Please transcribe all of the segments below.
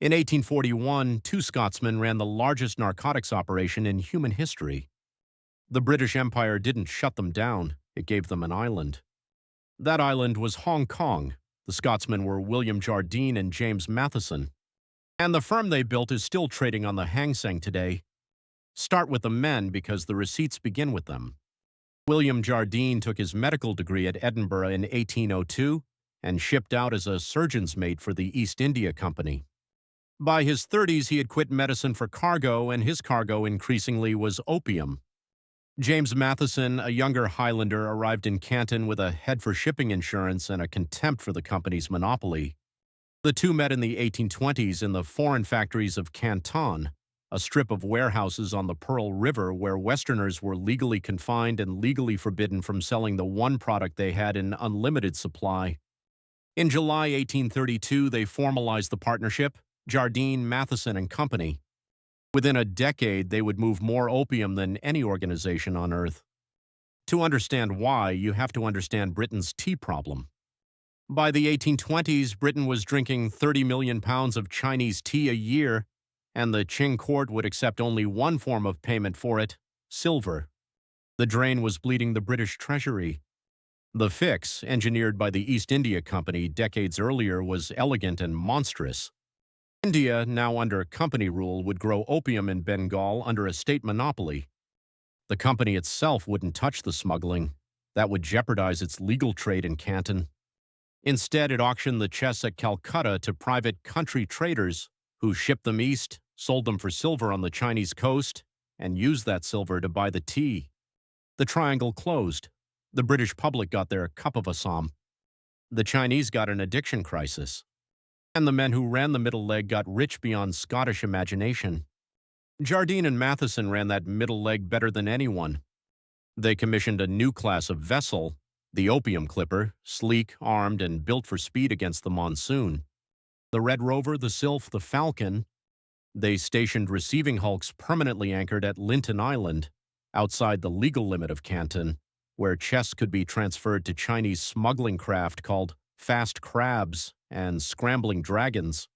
In 1841, two Scotsmen ran the largest narcotics operation in human history. The British Empire didn't shut them down, it gave them an island. That island was Hong Kong. The Scotsmen were William Jardine and James Matheson. And the firm they built is still trading on the Hang Seng today. Start with the men because the receipts begin with them. William Jardine took his medical degree at Edinburgh in 1802 and shipped out as a surgeon's mate for the East India Company. By his 30s, he had quit medicine for cargo, and his cargo increasingly was opium. James Matheson, a younger Highlander, arrived in Canton with a head for shipping insurance and a contempt for the company's monopoly. The two met in the 1820s in the foreign factories of Canton, a strip of warehouses on the Pearl River where Westerners were legally confined and legally forbidden from selling the one product they had in unlimited supply. In July 1832, they formalized the partnership, Jardine Matheson Company. Within a decade, they would move more opium than any organization on Earth. To understand why, you have to understand Britain's tea problem. By the 1820s, Britain was drinking 30 million pounds of Chinese tea a year, and the Qing court would accept only one form of payment for it, silver. The drain was bleeding the British treasury. The fix, engineered by the East India Company decades earlier, was elegant and monstrous. India, now under company rule, would grow opium in Bengal under a state monopoly. The company itself wouldn't touch the smuggling. That would jeopardize its legal trade in Canton. Instead, it auctioned the chests at Calcutta to private country traders who shipped them east, sold them for silver on the Chinese coast, and used that silver to buy the tea. The triangle closed. The British public got their cup of Assam. The Chinese got an addiction crisis. And the men who ran the middle leg got rich beyond Scottish imagination. Jardine and Matheson ran that middle leg better than anyone. They commissioned a new class of vessel, the opium clipper, sleek, armed, and built for speed against the monsoon. The Red Rover, the Sylph, the Falcon. They stationed receiving hulks permanently anchored at Lintin Island, outside the legal limit of Canton, where chests could be transferred to Chinese smuggling craft called fast crabs and scrambling dragons.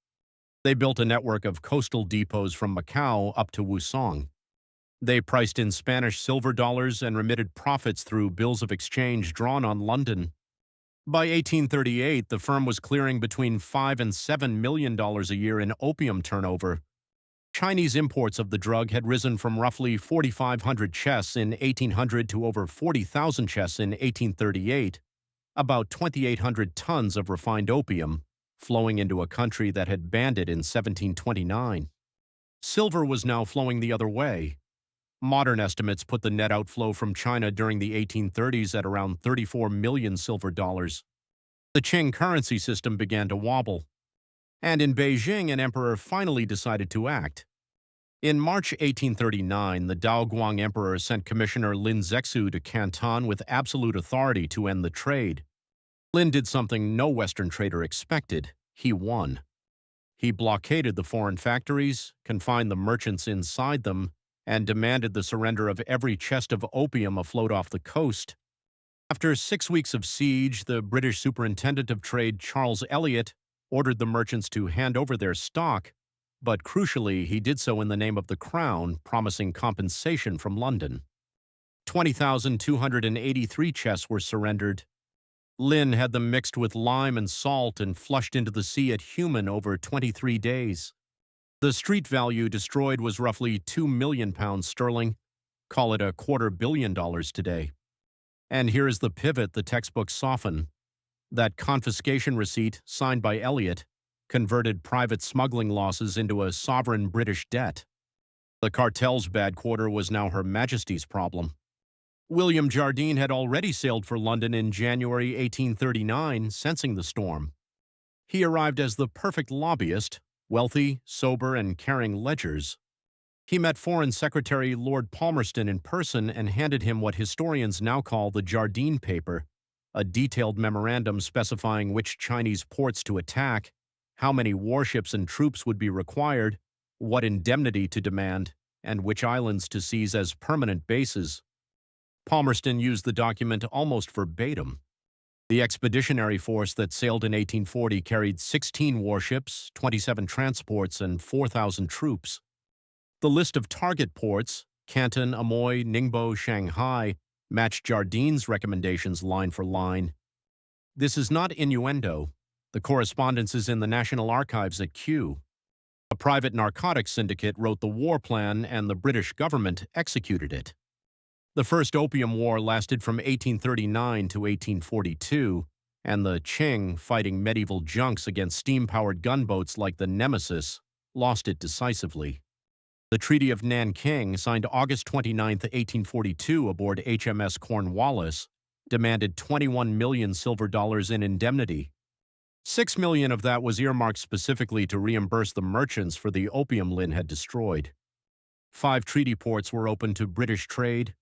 They built a network of coastal depots from Macau up to Wusong. They priced in Spanish silver dollars and remitted profits through bills of exchange drawn on London. By 1838, the firm was clearing between $5 and $7 million a year in opium turnover. Chinese imports of the drug had risen from roughly 4,500 chests in 1800 to over 40,000 chests in 1838, about 2,800 tons of refined opium, flowing into a country that had banned it in 1729. Silver was now flowing the other way. Modern estimates put the net outflow from China during the 1830s at around 34 million silver dollars. The Qing currency system began to wobble. And in Beijing, an emperor finally decided to act. In March 1839, the Daoguang Emperor sent Commissioner Lin Zexu to Canton with absolute authority to end the trade. Lin did something no Western trader expected. He won. He blockaded the foreign factories, confined the merchants inside them, and demanded the surrender of every chest of opium afloat off the coast. After 6 weeks of siege, the British Superintendent of Trade, Charles Elliot, ordered the merchants to hand over their stock, but crucially, he did so in the name of the Crown, promising compensation from London. 20,283 chests were surrendered. Lin had them mixed with lime and salt and flushed into the sea at Humen over 23 days. The street value destroyed was roughly £2 million sterling, call it $250 million today. And here is the pivot the textbooks soften. That confiscation receipt, signed by Elliot, converted private smuggling losses into a sovereign British debt. The cartel's bad quarter was now Her Majesty's problem. William Jardine had already sailed for London in January 1839, sensing the storm. He arrived as the perfect lobbyist, wealthy, sober, and carrying ledgers. He met Foreign Secretary Lord Palmerston in person and handed him what historians now call the Jardine Paper, a detailed memorandum specifying which Chinese ports to attack, how many warships and troops would be required, what indemnity to demand, and which islands to seize as permanent bases. Palmerston used the document almost verbatim. The expeditionary force that sailed in 1840 carried 16 warships, 27 transports, and 4,000 troops. The list of target ports, Canton, Amoy, Ningbo, Shanghai, matched Jardine's recommendations line for line. This is not innuendo. The correspondence is in the National Archives at Kew. A private narcotics syndicate wrote the war plan and the British government executed it. The First Opium War lasted from 1839 to 1842, and the Qing, fighting medieval junks against steam-powered gunboats like the Nemesis, lost it decisively. The Treaty of Nanking, signed August 29, 1842 aboard HMS Cornwallis, demanded 21 million silver dollars in indemnity. 6 million of that was earmarked specifically to reimburse the merchants for the opium Lin had destroyed. 5 treaty ports were open to British trade,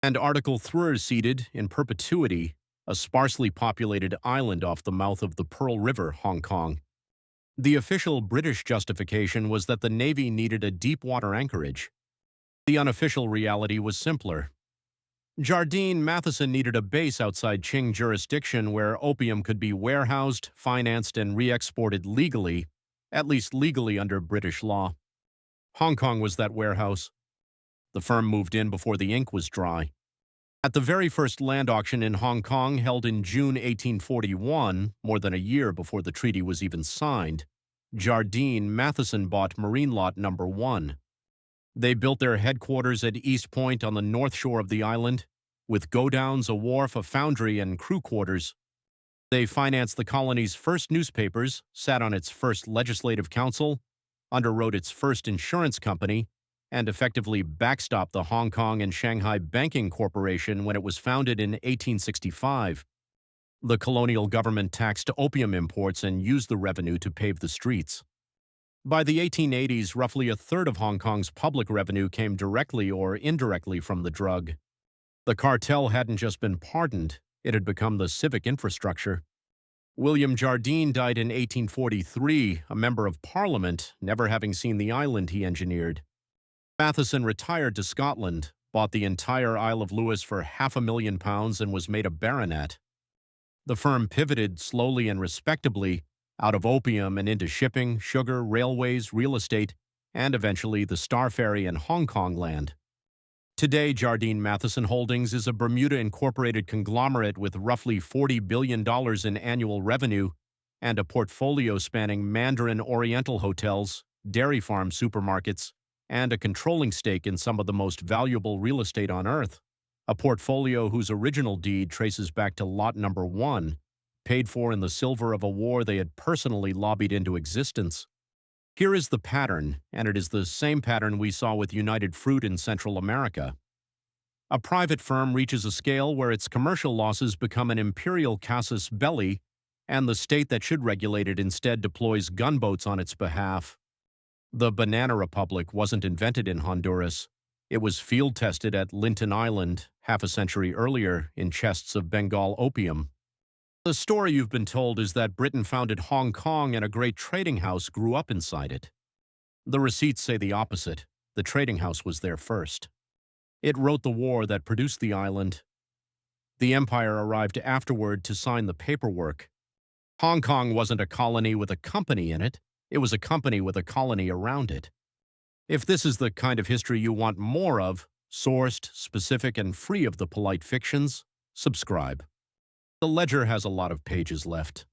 and Article 3 ceded, in perpetuity, a sparsely populated island off the mouth of the Pearl River, Hong Kong. The official British justification was that the Navy needed a deep-water anchorage. The unofficial reality was simpler. Jardine Matheson needed a base outside Qing jurisdiction where opium could be warehoused, financed, and re-exported legally, at least legally under British law. Hong Kong was that warehouse. The firm moved in before the ink was dry. At the very first land auction in Hong Kong, held in June 1841, more than a year before the treaty was even signed, Jardine Matheson bought Marine Lot No. 1. They built their headquarters at East Point on the north shore of the island, with godowns, a wharf, a foundry, and crew quarters. They financed the colony's first newspapers, sat on its first legislative council, underwrote its first insurance company, and effectively backstopped the Hong Kong and Shanghai Banking Corporation when it was founded in 1865. The colonial government taxed opium imports and used the revenue to pave the streets. By the 1880s, roughly a third of Hong Kong's public revenue came directly or indirectly from the drug. The cartel hadn't just been pardoned, it had become the civic infrastructure. William Jardine died in 1843, a member of Parliament, never having seen the island he engineered. Matheson retired to Scotland, bought the entire Isle of Lewis for £500,000 and was made a baronet. The firm pivoted slowly and respectably out of opium and into shipping, sugar, railways, real estate, and eventually the Star Ferry and Hong Kong land. Today, Jardine Matheson Holdings is a Bermuda-incorporated conglomerate with roughly $40 billion in annual revenue and a portfolio spanning Mandarin Oriental hotels, dairy farm supermarkets, and a controlling stake in some of the most valuable real estate on Earth, a portfolio whose original deed traces back to Lot No. 1, paid for in the silver of a war they had personally lobbied into existence. Here is the pattern, and it is the same pattern we saw with United Fruit in Central America. A private firm reaches a scale where its commercial losses become an imperial casus belli, and the state that should regulate it instead deploys gunboats on its behalf. The Banana Republic wasn't invented in Honduras. It was field-tested at Lintin Island half a century earlier in chests of Bengal opium. The story you've been told is that Britain founded Hong Kong and a great trading house grew up inside it. The receipts say the opposite. The trading house was there first. It wrote the war that produced the island. The empire arrived afterward to sign the paperwork. Hong Kong wasn't a colony with a company in it. It was a company with a colony around it. If this is the kind of history you want more of, sourced, specific, and free of the polite fictions, subscribe. The ledger has a lot of pages left.